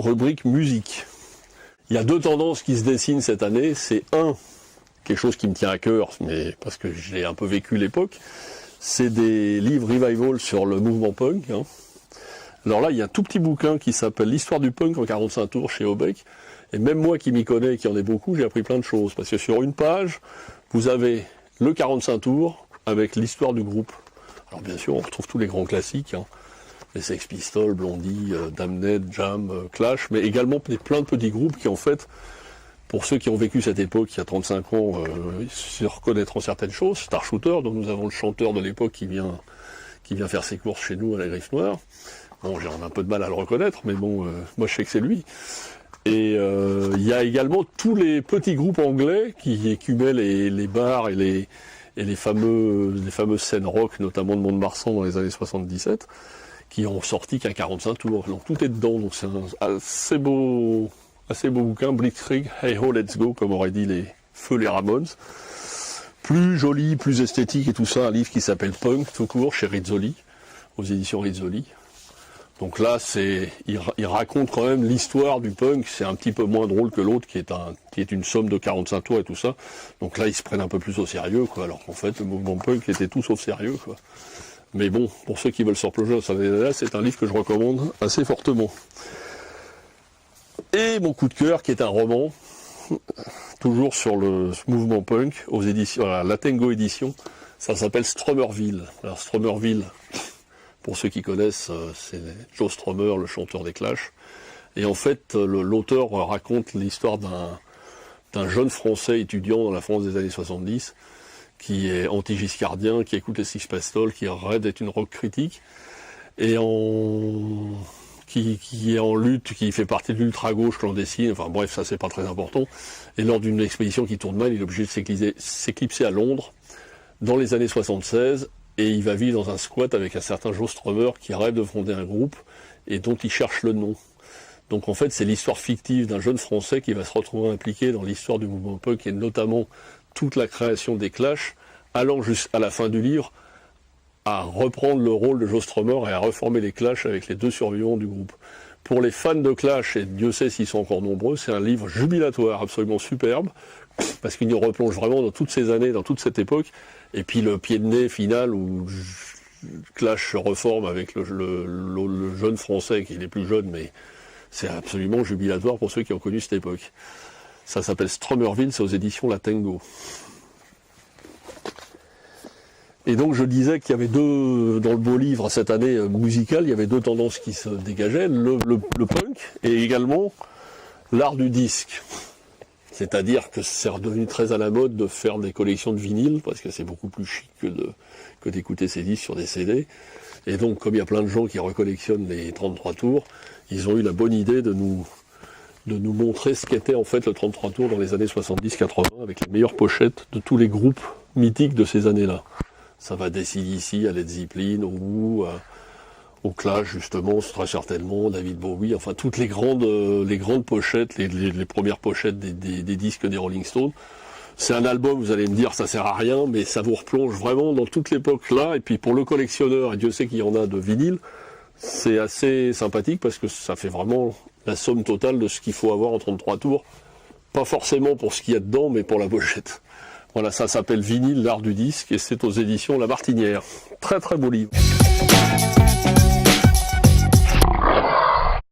rubrique musique. Il y a deux tendances qui se dessinent cette année. C'est quelque chose qui me tient à cœur, mais parce que j'ai un peu vécu l'époque, c'est des livres revival sur le mouvement punk. Alors là, il y a un tout petit bouquin qui s'appelle L'histoire du punk en 45 tours chez Aubec. Et même moi qui m'y connais et qui en ai beaucoup, j'ai appris plein de choses. Parce que sur une page, vous avez le 45 tours avec l'histoire du groupe. Alors bien sûr, on retrouve tous les grands classiques, les Sex Pistols, Blondie, Damned, Jam, Clash, mais également plein de petits groupes qui en fait, pour ceux qui ont vécu cette époque il y a 35 ans, ils se reconnaîtront certaines choses. Star Shooter, dont nous avons le chanteur de l'époque qui vient faire ses courses chez nous à la Griffe Noire. Bon, j'ai un peu de mal à le reconnaître, mais bon, moi je sais que c'est lui. Et il y a également tous les petits groupes anglais qui écumaient les bars et les fameuses scènes rock, notamment de Mont-de-Marsan dans les années 77, qui ont sorti qu'un 45 tours. Donc tout est dedans, donc c'est un assez beau bouquin, Blitzkrieg, Hey Ho, Let's Go, comme auraient dit les feux les Ramones. Plus joli, plus esthétique et tout ça, un livre qui s'appelle Punk, tout court, chez Rizzoli, aux éditions Rizzoli. Donc là, il raconte quand même l'histoire du punk, c'est un petit peu moins drôle que l'autre, qui est une somme de 45 tours et tout ça. Donc là, ils se prennent un peu plus au sérieux, quoi, alors qu'en fait, le mouvement punk était tout sauf sérieux, quoi. Mais bon, pour ceux qui veulent se replonger dans cette année-là, c'est un livre que je recommande assez fortement. Et mon coup de cœur, qui est un roman, toujours sur le mouvement punk, aux éditions, la Tango édition, ça s'appelle Stromerville. Alors Stromerville, pour ceux qui connaissent, c'est Joe Strummer, le chanteur des Clash. Et en fait, l'auteur raconte l'histoire d'un jeune Français étudiant dans la France des années 70, qui est anti-giscardien, qui écoute les Sex Pistols, qui rêve d'être une rock critique, et qui est en lutte, qui fait partie de l'ultra-gauche clandestine, enfin bref, ça c'est pas très important. Et lors d'une expédition qui tourne mal, il est obligé de s'éclipser à Londres, dans les années 76, et il va vivre dans un squat avec un certain Joe Strummer qui rêve de fonder un groupe et dont il cherche le nom. Donc en fait, c'est l'histoire fictive d'un jeune Français qui va se retrouver impliqué dans l'histoire du mouvement punk et notamment toute la création des Clash, allant jusqu'à la fin du livre à reprendre le rôle de Joe Strummer et à reformer les Clash avec les deux survivants du groupe. Pour les fans de Clash, et Dieu sait s'ils sont encore nombreux, c'est un livre jubilatoire, absolument superbe, parce qu'il nous replonge vraiment dans toutes ces années, dans toute cette époque, et puis le pied de nez final où Clash se reforme avec le jeune Français, qui est les plus jeunes, mais c'est absolument jubilatoire pour ceux qui ont connu cette époque. Ça s'appelle Stromerville, c'est aux éditions La Tango. Et donc je disais qu'il y avait dans le beau livre cette année musicale, il y avait deux tendances qui se dégageaient, le punk et également l'art du disque. C'est-à-dire que c'est redevenu très à la mode de faire des collections de vinyles, parce que c'est beaucoup plus chic que d'écouter ces disques sur des CD. Et donc, comme il y a plein de gens qui recollectionnent les 33 tours, ils ont eu la bonne idée de nous montrer ce qu'était en fait le 33 tours dans les années 70-80, avec les meilleures pochettes de tous les groupes mythiques de ces années-là. Ça va d'AC/DC à Led Zeppelin, ou au Clash, justement, très certainement, David Bowie, enfin toutes les grandes pochettes, les premières pochettes des disques des Rolling Stones. C'est un album, vous allez me dire, ça sert à rien, mais ça vous replonge vraiment dans toute l'époque là, et puis pour le collectionneur, et Dieu sait qu'il y en a de vinyle, c'est assez sympathique parce que ça fait vraiment la somme totale de ce qu'il faut avoir en 33 tours, pas forcément pour ce qu'il y a dedans, mais pour la pochette. Voilà, ça s'appelle Vinyle, l'art du disque, et c'est aux éditions La Martinière. Très très beau livre.